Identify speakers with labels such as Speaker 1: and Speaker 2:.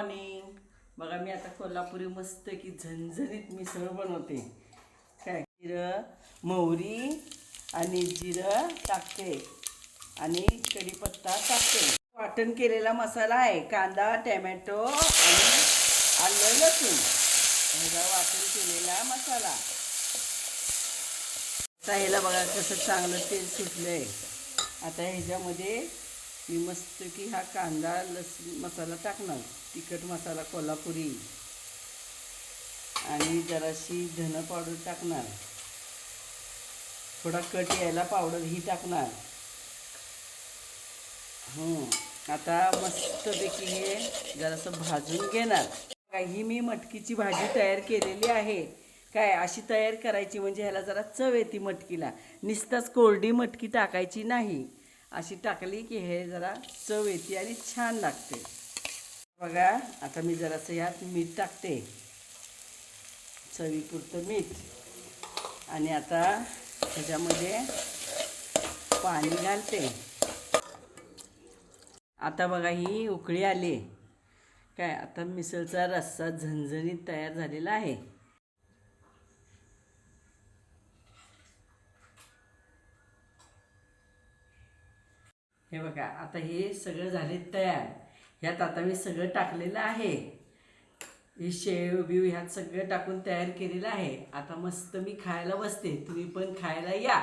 Speaker 1: Morning. बघा मी आता कोल्हापुरी मस्त की झणझणीत मिसळ बनवते. काय जिरं मोहरी आणि जिरं टाकते आणि कढीपत्ता टाकते. वाटण केलेला मसाला आहे. कांदा टॅमॅटो आणि आलं लसूण ह्याचा वाटण केलेला मसाला. आता ह्याला बघा कसं चांगलं तेल सुटलंय. आता ह्याच्यामध्ये मी मस्त की हा कांदा लसूण मसाला टाकणार. तिखट मसाला कोल्हापुरी आणि जराशी धन पावडर टाकणार. थोडा कट यायला पावडर ही टाकणार. आता मस्तपैकी हे जरासं भाजून घेणार. ही मी मटकीची भाजी तयार केलेली आहे. काय अशी तयार करायची म्हणजे ह्याला जरा चव येते मटकीला. नुसताच कोरडी मटकी टाकायची नाही. अशी टाकली की हे जरा चव येते आणि छान लागते. बघा आता मी जरासं यात मीठ टाकते. चवीपुरतं मीठ. आणि आता ह्याच्यामध्ये पाणी घालते. आता बघा ही उकळी आली. काय आता मिसळचा रस्सा झणझणीत तयार झालेला आहे. हे बघा आता हे सगळं झाले तयार. ह्यात आता मी सगळं टाकलेलं आहे. हे शेव बिव ह्यात सगळं टाकून तयार केलेलं आहे. आता मस्त मी खायला बसते. तुम्ही पण खायला या.